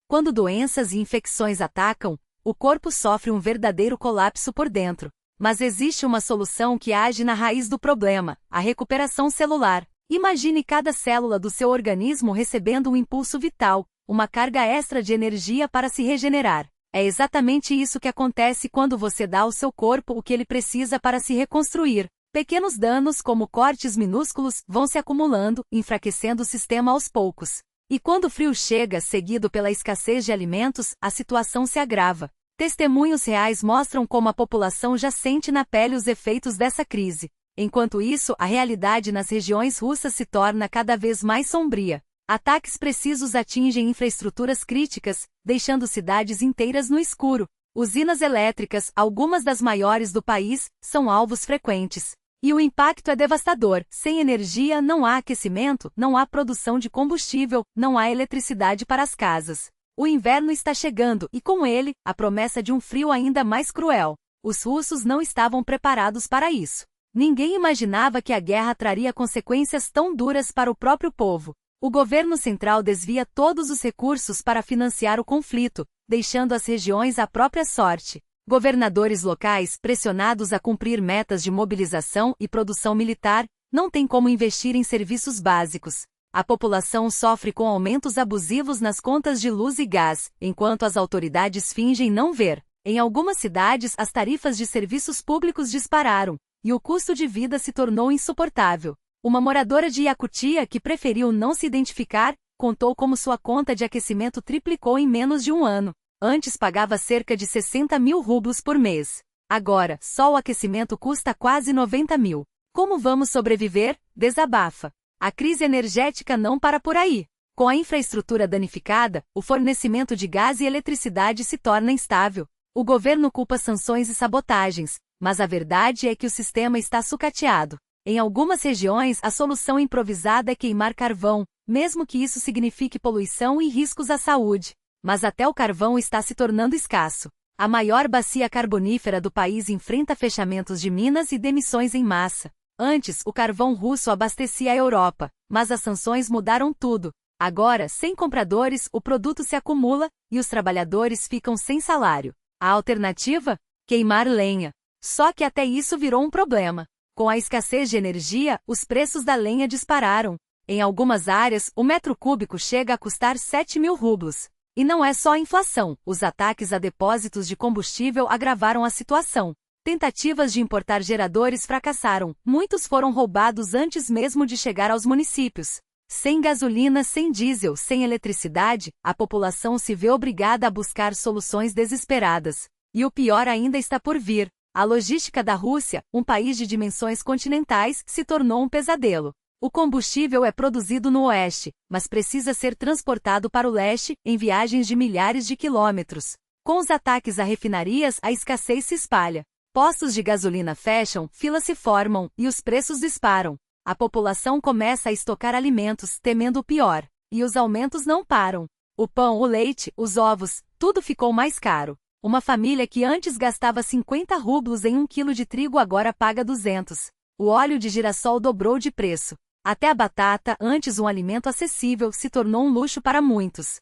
Quando doenças e infecções atacam, o corpo sofre um verdadeiro colapso por dentro. Mas existe uma solução que age na raiz do problema: a recuperação celular. Imagine cada célula do seu organismo recebendo um impulso vital, uma carga extra de energia para se regenerar. É exatamente isso que acontece quando você dá ao seu corpo o que ele precisa para se reconstruir. Pequenos danos, como cortes minúsculos, vão se acumulando, enfraquecendo o sistema aos poucos. E quando o frio chega, seguido pela escassez de alimentos, a situação se agrava. Testemunhos reais mostram como a população já sente na pele os efeitos dessa crise. Enquanto isso, a realidade nas regiões russas se torna cada vez mais sombria. Ataques precisos atingem infraestruturas críticas, deixando cidades inteiras no escuro. Usinas elétricas, algumas das maiores do país, são alvos frequentes. E o impacto é devastador. Sem energia não há aquecimento, não há produção de combustível, não há eletricidade para as casas. O inverno está chegando e, com ele, a promessa de um frio ainda mais cruel. Os russos não estavam preparados para isso. Ninguém imaginava que a guerra traria consequências tão duras para o próprio povo. O governo central desvia todos os recursos para financiar o conflito, deixando as regiões à própria sorte. Governadores locais, pressionados a cumprir metas de mobilização e produção militar, não têm como investir em serviços básicos. A população sofre com aumentos abusivos nas contas de luz e gás, enquanto as autoridades fingem não ver. Em algumas cidades, as tarifas de serviços públicos dispararam, e o custo de vida se tornou insuportável. Uma moradora de Yakutia, que preferiu não se identificar, contou como sua conta de aquecimento triplicou em menos de um ano. Antes pagava cerca de 60 mil rublos por mês. Agora, só o aquecimento custa quase 90 mil. Como vamos sobreviver? Desabafa. A crise energética não para por aí. Com a infraestrutura danificada, o fornecimento de gás e eletricidade se torna instável. O governo culpa sanções e sabotagens, mas a verdade é que o sistema está sucateado. Em algumas regiões, a solução improvisada é queimar carvão, mesmo que isso signifique poluição e riscos à saúde. Mas até o carvão está se tornando escasso. A maior bacia carbonífera do país enfrenta fechamentos de minas e demissões em massa. Antes, o carvão russo abastecia a Europa, mas as sanções mudaram tudo. Agora, sem compradores, o produto se acumula e os trabalhadores ficam sem salário. A alternativa? Queimar lenha. Só que até isso virou um problema. Com a escassez de energia, os preços da lenha dispararam. Em algumas áreas, o metro cúbico chega a custar 7 mil rublos. E não é só a inflação, os ataques a depósitos de combustível agravaram a situação. Tentativas de importar geradores fracassaram, muitos foram roubados antes mesmo de chegar aos municípios. Sem gasolina, sem diesel, sem eletricidade, a população se vê obrigada a buscar soluções desesperadas. E o pior ainda está por vir. A logística da Rússia, um país de dimensões continentais, se tornou um pesadelo. O combustível é produzido no oeste, mas precisa ser transportado para o leste, em viagens de milhares de quilômetros. Com os ataques a refinarias, a escassez se espalha. Postos de gasolina fecham, filas se formam, e os preços disparam. A população começa a estocar alimentos, temendo o pior. E os aumentos não param. O pão, o leite, os ovos, tudo ficou mais caro. Uma família que antes gastava 50 rublos em 1 quilo de trigo agora paga 200. O óleo de girassol dobrou de preço. Até a batata, antes um alimento acessível, se tornou um luxo para muitos.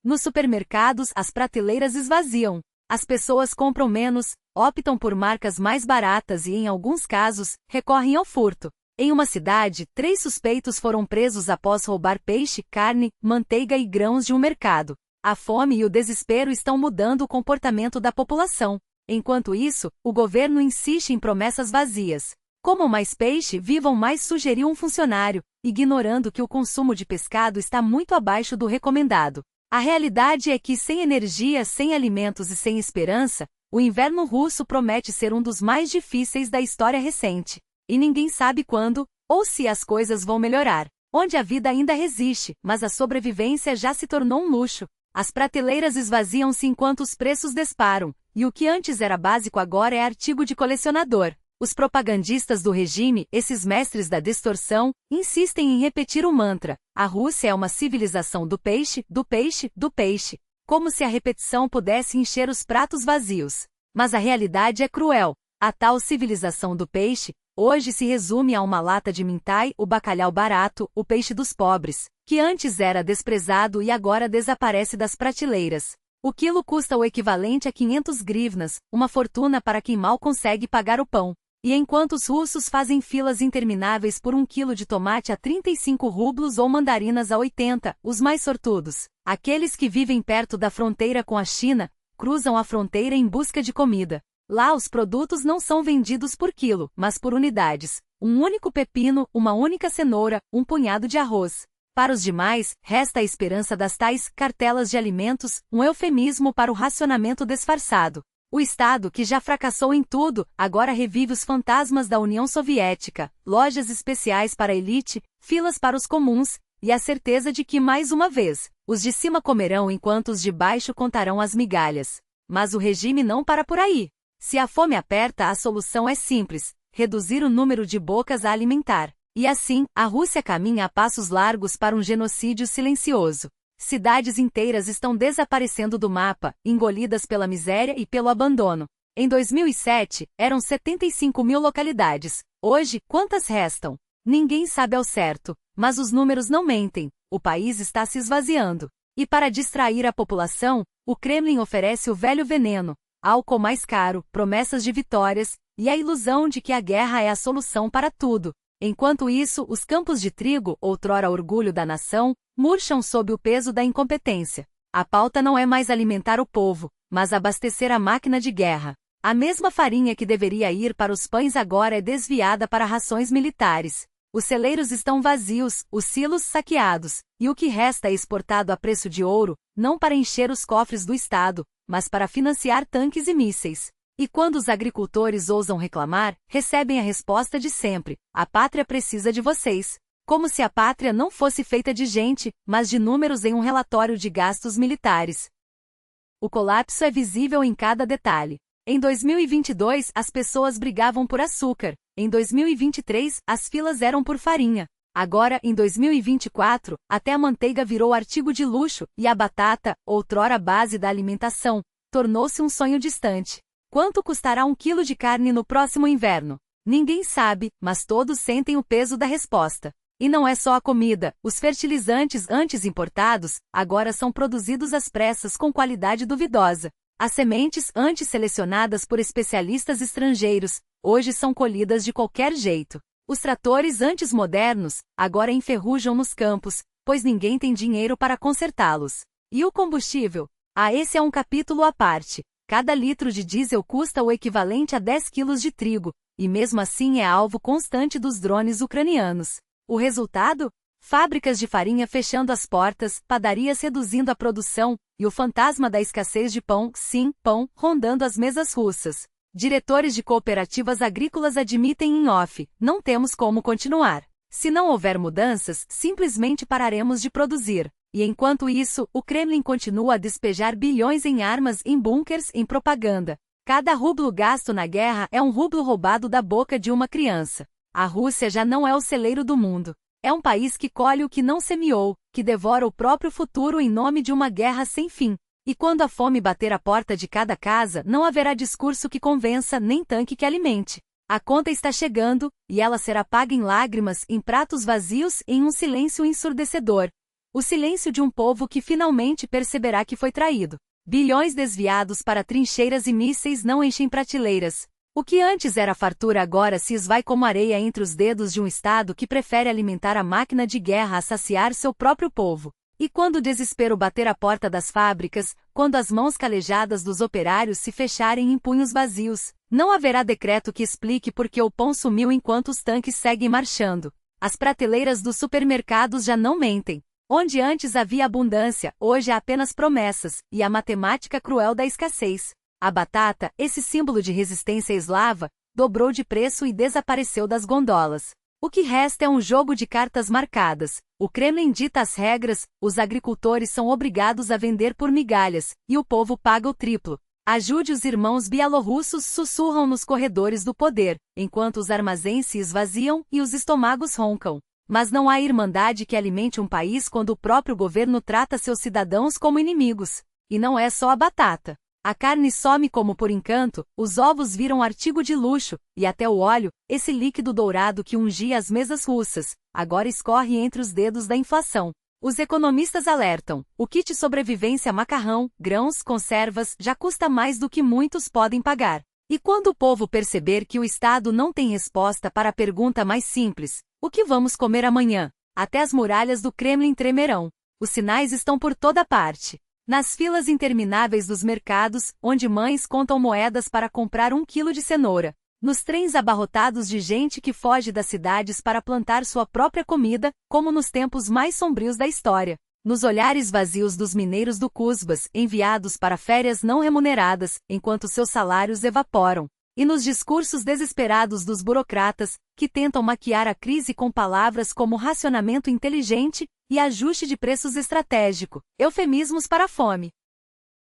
Nos supermercados, as prateleiras esvaziam. As pessoas compram menos, optam por marcas mais baratas e, em alguns casos, recorrem ao furto. Em uma cidade, 3 suspeitos foram presos após roubar peixe, carne, manteiga e grãos de um mercado. A fome e o desespero estão mudando o comportamento da população. Enquanto isso, o governo insiste em promessas vazias. Comam mais peixe, vivam mais, sugeriu um funcionário, ignorando que o consumo de pescado está muito abaixo do recomendado. A realidade é que, sem energia, sem alimentos e sem esperança, o inverno russo promete ser um dos mais difíceis da história recente. E ninguém sabe quando, ou se as coisas vão melhorar. Onde a vida ainda resiste, mas a sobrevivência já se tornou um luxo. As prateleiras esvaziam-se enquanto os preços disparam, e o que antes era básico agora é artigo de colecionador. Os propagandistas do regime, esses mestres da distorção, insistem em repetir o mantra: a Rússia é uma civilização do peixe, do peixe, do peixe, como se a repetição pudesse encher os pratos vazios. Mas a realidade é cruel. A tal civilização do peixe, hoje se resume a uma lata de mintai, o bacalhau barato, o peixe dos pobres, que antes era desprezado e agora desaparece das prateleiras. O quilo custa o equivalente a 500 grivnas, uma fortuna para quem mal consegue pagar o pão. E enquanto os russos fazem filas intermináveis por 1 quilo de tomate a 35 rublos ou mandarinas a 80, os mais sortudos, aqueles que vivem perto da fronteira com a China, cruzam a fronteira em busca de comida. Lá os produtos não são vendidos por quilo, mas por unidades. Um único pepino, uma única cenoura, um punhado de arroz. Para os demais, resta a esperança das tais cartelas de alimentos, um eufemismo para o racionamento disfarçado. O Estado, que já fracassou em tudo, agora revive os fantasmas da União Soviética, lojas especiais para a elite, filas para os comuns, e a certeza de que, mais uma vez, os de cima comerão enquanto os de baixo contarão as migalhas. Mas o regime não para por aí. Se a fome aperta, a solução é simples: reduzir o número de bocas a alimentar. E assim, a Rússia caminha a passos largos para um genocídio silencioso. Cidades inteiras estão desaparecendo do mapa, engolidas pela miséria e pelo abandono. Em 2007, eram 75 mil localidades. Hoje, quantas restam? Ninguém sabe ao certo, mas os números não mentem. O país está se esvaziando. E para distrair a população, o Kremlin oferece o velho veneno: álcool mais caro, promessas de vitórias, e a ilusão de que a guerra é a solução para tudo. Enquanto isso, os campos de trigo, outrora orgulho da nação, murcham sob o peso da incompetência. A pauta não é mais alimentar o povo, mas abastecer a máquina de guerra. A mesma farinha que deveria ir para os pães agora é desviada para rações militares. Os celeiros estão vazios, os silos saqueados, e o que resta é exportado a preço de ouro, não para encher os cofres do Estado, mas para financiar tanques e mísseis. E quando os agricultores ousam reclamar, recebem a resposta de sempre: a pátria precisa de vocês. Como se a pátria não fosse feita de gente, mas de números em um relatório de gastos militares. O colapso é visível em cada detalhe. Em 2022, as pessoas brigavam por açúcar. Em 2023, as filas eram por farinha. Agora, em 2024, até a manteiga virou artigo de luxo, e a batata, outrora base da alimentação, tornou-se um sonho distante. Quanto custará 1 quilo de carne no próximo inverno? Ninguém sabe, mas todos sentem o peso da resposta. E não é só a comida: os fertilizantes antes importados, agora são produzidos às pressas com qualidade duvidosa. As sementes antes selecionadas por especialistas estrangeiros, hoje são colhidas de qualquer jeito. Os tratores antes modernos, agora enferrujam nos campos, pois ninguém tem dinheiro para consertá-los. E o combustível? Esse é um capítulo à parte. Cada litro de diesel custa o equivalente a 10 quilos de trigo, e mesmo assim é alvo constante dos drones ucranianos. O resultado? Fábricas de farinha fechando as portas, padarias reduzindo a produção, e o fantasma da escassez de pão, sim, pão, rondando as mesas russas. Diretores de cooperativas agrícolas admitem em off: não temos como continuar. Se não houver mudanças, simplesmente pararemos de produzir. E enquanto isso, o Kremlin continua a despejar bilhões em armas, em bunkers, em propaganda. Cada rublo gasto na guerra é um rublo roubado da boca de uma criança. A Rússia já não é o celeiro do mundo. É um país que colhe o que não semeou, que devora o próprio futuro em nome de uma guerra sem fim. E quando a fome bater a porta de cada casa, não haverá discurso que convença, nem tanque que alimente. A conta está chegando, e ela será paga em lágrimas, em pratos vazios, em um silêncio ensurdecedor. O silêncio de um povo que finalmente perceberá que foi traído. Bilhões desviados para trincheiras e mísseis não enchem prateleiras. O que antes era fartura agora se esvai como areia entre os dedos de um Estado que prefere alimentar a máquina de guerra a saciar seu próprio povo. E quando o desespero bater a porta das fábricas, quando as mãos calejadas dos operários se fecharem em punhos vazios, não haverá decreto que explique por que o pão sumiu enquanto os tanques seguem marchando. As prateleiras dos supermercados já não mentem. Onde antes havia abundância, hoje há apenas promessas, e a matemática cruel da escassez. A batata, esse símbolo de resistência eslava, dobrou de preço e desapareceu das gondolas. O que resta é um jogo de cartas marcadas. O Kremlin dita as regras, os agricultores são obrigados a vender por migalhas, e o povo paga o triplo. Ajude os irmãos bielorrussos, sussurram nos corredores do poder, enquanto os armazéns se esvaziam e os estômagos roncam. Mas não há irmandade que alimente um país quando o próprio governo trata seus cidadãos como inimigos. E não é só a batata. A carne some como por encanto, os ovos viram artigo de luxo, e até o óleo, esse líquido dourado que ungia as mesas russas, agora escorre entre os dedos da inflação. Os economistas alertam: o kit sobrevivência macarrão, grãos, conservas já custa mais do que muitos podem pagar. E quando o povo perceber que o Estado não tem resposta para a pergunta mais simples: o que vamos comer amanhã? Até as muralhas do Kremlin tremerão. Os sinais estão por toda parte. Nas filas intermináveis dos mercados, onde mães contam moedas para comprar 1 quilo de cenoura. Nos trens abarrotados de gente que foge das cidades para plantar sua própria comida, como nos tempos mais sombrios da história. Nos olhares vazios dos mineiros do Cusbas, enviados para férias não remuneradas, enquanto seus salários evaporam. E nos discursos desesperados dos burocratas, que tentam maquiar a crise com palavras como racionamento inteligente e ajuste de preços estratégico, eufemismos para a fome.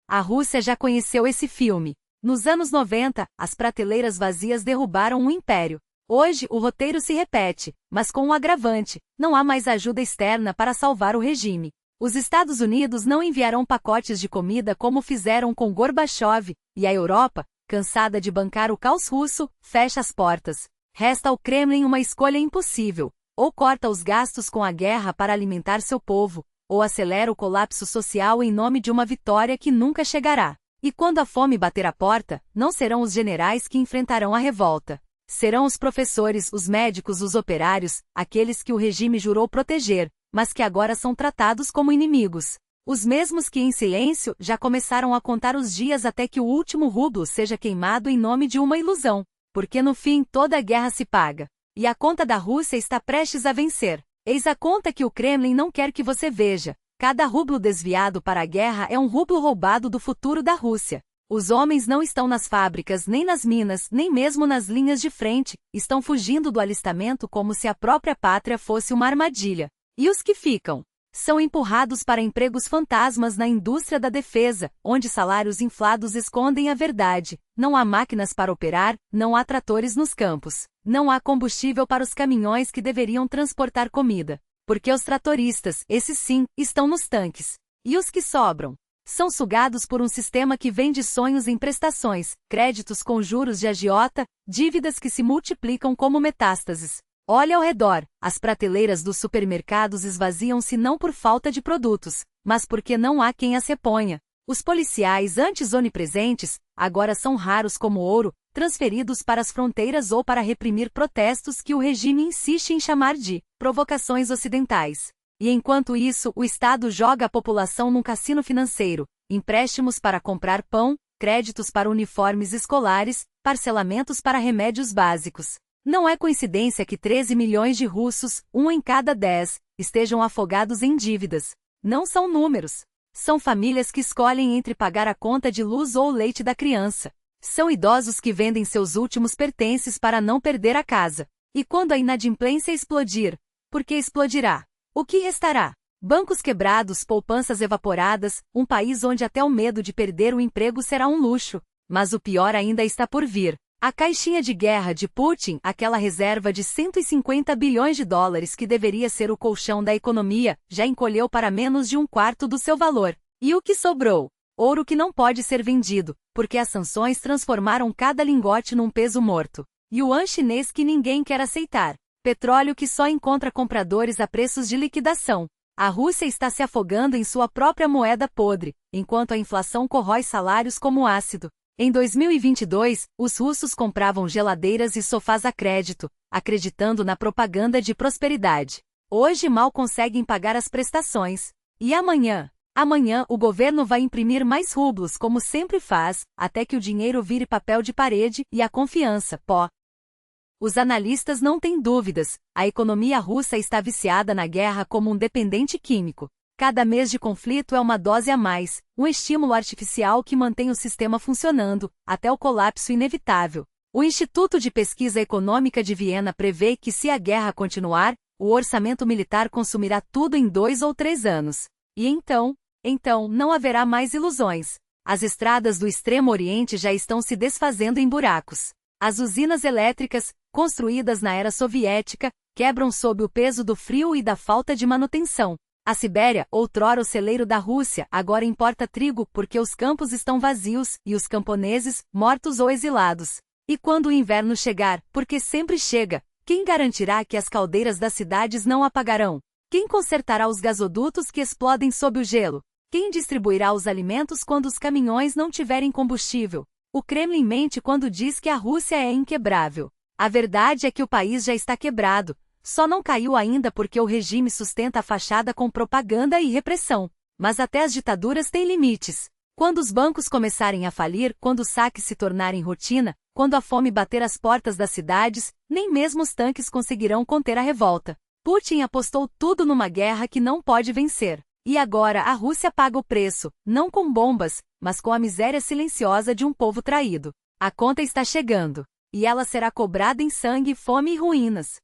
A Rússia já conheceu esse filme. Nos anos 90, as prateleiras vazias derrubaram um império. Hoje, o roteiro se repete, mas com um agravante: não há mais ajuda externa para salvar o regime. Os Estados Unidos não enviarão pacotes de comida como fizeram com Gorbachev, e a Europa, cansada de bancar o caos russo, fecha as portas. Resta ao Kremlin uma escolha impossível: ou corta os gastos com a guerra para alimentar seu povo, ou acelera o colapso social em nome de uma vitória que nunca chegará. E quando a fome bater a porta, não serão os generais que enfrentarão a revolta. Serão os professores, os médicos, os operários, aqueles que o regime jurou proteger, mas que agora são tratados como inimigos. Os mesmos que, em silêncio, já começaram a contar os dias até que o último rublo seja queimado em nome de uma ilusão. Porque no fim toda guerra se paga. E a conta da Rússia está prestes a vencer. Eis a conta que o Kremlin não quer que você veja. Cada rublo desviado para a guerra é um rublo roubado do futuro da Rússia. Os homens não estão nas fábricas, nem nas minas, nem mesmo nas linhas de frente, estão fugindo do alistamento como se a própria pátria fosse uma armadilha. E os que ficam? São empurrados para empregos fantasmas na indústria da defesa, onde salários inflados escondem a verdade. Não há máquinas para operar, não há tratores nos campos. Não há combustível para os caminhões que deveriam transportar comida. Porque os tratoristas, esses sim, estão nos tanques. E os que sobram? São sugados por um sistema que vende sonhos em prestações, créditos com juros de agiota, dívidas que se multiplicam como metástases. Olhe ao redor, as prateleiras dos supermercados esvaziam-se não por falta de produtos, mas porque não há quem as reponha. Os policiais antes onipresentes, agora são raros como ouro, transferidos para as fronteiras ou para reprimir protestos que o regime insiste em chamar de provocações ocidentais. E enquanto isso, o Estado joga a população num cassino financeiro, empréstimos para comprar pão, créditos para uniformes escolares, parcelamentos para remédios básicos. Não é coincidência que 13 milhões de russos, 1 em cada 10, estejam afogados em dívidas. Não são números. São famílias que escolhem entre pagar a conta de luz ou o leite da criança. São idosos que vendem seus últimos pertences para não perder a casa. E quando a inadimplência explodir, porque explodirá? O que restará? Bancos quebrados, poupanças evaporadas, um país onde até o medo de perder o emprego será um luxo. Mas o pior ainda está por vir. A caixinha de guerra de Putin, aquela reserva de 150 bilhões de dólares que deveria ser o colchão da economia, já encolheu para menos de 1/4 do seu valor. E o que sobrou? Ouro que não pode ser vendido, porque as sanções transformaram cada lingote num peso morto. Yuan chinês que ninguém quer aceitar. Petróleo que só encontra compradores a preços de liquidação. A Rússia está se afogando em sua própria moeda podre, enquanto a inflação corrói salários como ácido. Em 2022, os russos compravam geladeiras e sofás a crédito, acreditando na propaganda de prosperidade. Hoje mal conseguem pagar as prestações. E amanhã? Amanhã o governo vai imprimir mais rublos como sempre faz, até que o dinheiro vire papel de parede e a confiança, pó. Os analistas não têm dúvidas, a economia russa está viciada na guerra como um dependente químico. Cada mês de conflito é uma dose a mais, um estímulo artificial que mantém o sistema funcionando, até o colapso inevitável. O Instituto de Pesquisa Econômica de Viena prevê que se a guerra continuar, o orçamento militar consumirá tudo em 2 ou 3 anos. E então não haverá mais ilusões. As estradas do Extremo Oriente já estão se desfazendo em buracos. As usinas elétricas, construídas na era soviética, quebram sob o peso do frio e da falta de manutenção. A Sibéria, outrora o celeiro da Rússia, agora importa trigo porque os campos estão vazios e os camponeses, mortos ou exilados. E quando o inverno chegar, porque sempre chega, quem garantirá que as caldeiras das cidades não apagarão? Quem consertará os gasodutos que explodem sob o gelo? Quem distribuirá os alimentos quando os caminhões não tiverem combustível? O Kremlin mente quando diz que a Rússia é inquebrável. A verdade é que o país já está quebrado, só não caiu ainda porque o regime sustenta a fachada com propaganda e repressão. Mas até as ditaduras têm limites. Quando os bancos começarem a falir, quando os saques se tornarem rotina, quando a fome bater às portas das cidades, nem mesmo os tanques conseguirão conter a revolta. Putin apostou tudo numa guerra que não pode vencer. E agora a Rússia paga o preço, não com bombas, mas com a miséria silenciosa de um povo traído. A conta está chegando. E ela será cobrada em sangue, fome e ruínas.